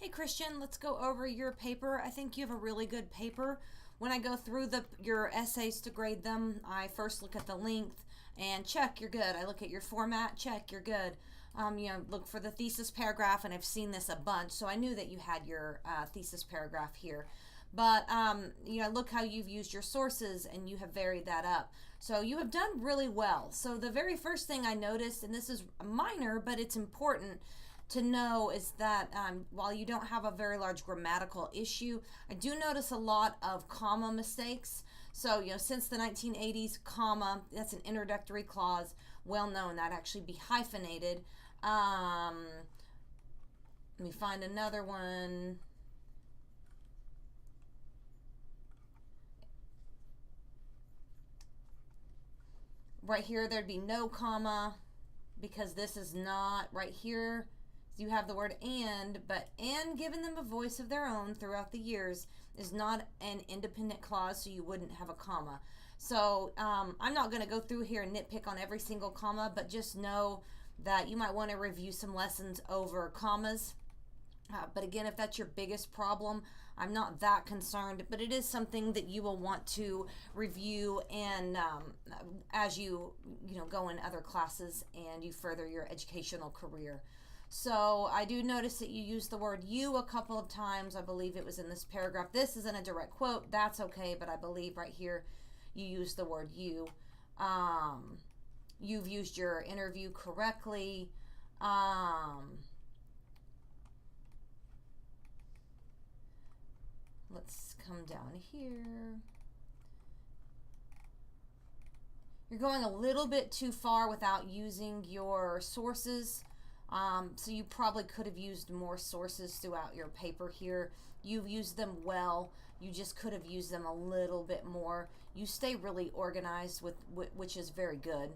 Hey Christian, let's go over your paper. I think you have a really good paper. When I go through your essays to grade them, I first look at the length and check you're good. I look at your format, check you're good. Look for the thesis paragraph, and I've seen this a bunch, so I knew that you had your thesis paragraph here. But look how you've used your sources and you have varied that up. So you have done really well. So the very first thing I noticed, and this is minor, but it's important to know, is that while you don't have a very large grammatical issue, I do notice a lot of comma mistakes. So, since the 1980s, comma, that's an introductory clause, well known, that actually be hyphenated. Let me find another one. Right here, there'd be no comma because this is not right here. You have the word and, but and given them a voice of their own throughout the years is not an independent clause, so you wouldn't have a comma. So I'm not going to go through here and nitpick on every single comma, but just know that you might want to review some lessons over commas. But again, if that's your biggest problem, I'm not that concerned, but it is something that you will want to review and as you go in other classes and you further your educational career. So I do notice that you use the word you a couple of times. I believe it was in this paragraph. This isn't a direct quote. That's okay, but I believe right here you use the word you. You've used your interview correctly. Let's come down here. You're going a little bit too far without using your sources. So you probably could have used more sources throughout your paper here. You've used them well. You just could have used them a little bit more. You stay really organized, which is very good.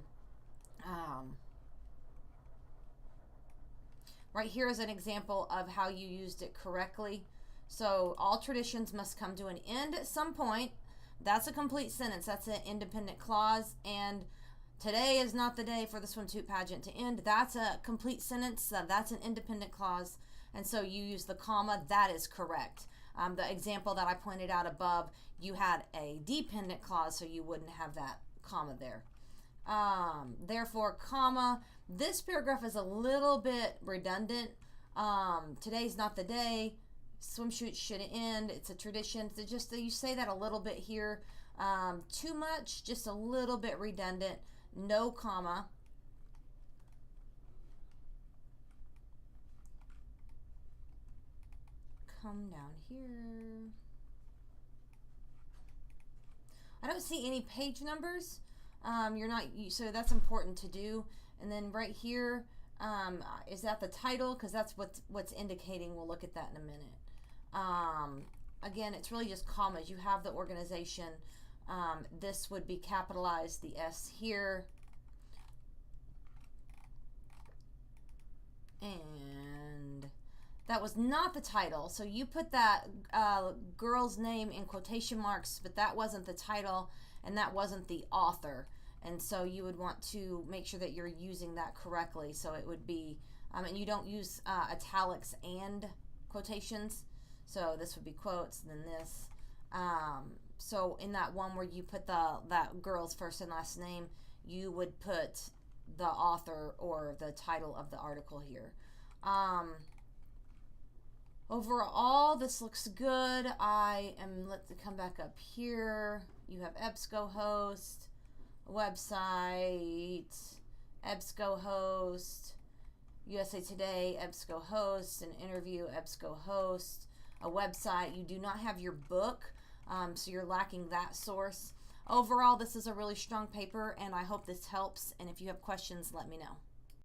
Right here is an example of how you used it correctly. So all traditions must come to an end at some point. That's a complete sentence. That's an independent clause. And today is not the day for the swimsuit pageant to end. That's a complete sentence. That's an independent clause. And so you use the comma. That is correct. The example that I pointed out above, you had a dependent clause, so you wouldn't have that comma there. Therefore, comma. This paragraph is a little bit redundant. Today's not the day. Swimsuit should end. It's a tradition. So just you say that a little bit here. Too much, just a little bit redundant. No comma. Come down here. I don't see any page numbers. So that's important to do. And then right here, is that the title? Because that's what's indicating. We'll look at that in a minute. Again, it's really just commas. You have the organization. This would be capitalized, the S here. And that was not the title. So you put that girl's name in quotation marks, but that wasn't the title and that wasn't the author. And so you would want to make sure that you're using that correctly. So it would be, and you don't use italics and quotations. So this would be quotes, and then this. So in that one where you put that girl's first and last name, you would put the author or the title of the article here. Overall, this looks good. Let's come back up here. You have EBSCOhost, website, EBSCOhost, USA Today, EBSCOhost, an interview, EBSCOhost, a website. You do not have your book, so you're lacking that source. Overall, this is a really strong paper, and I hope this helps. And if you have questions, let me know.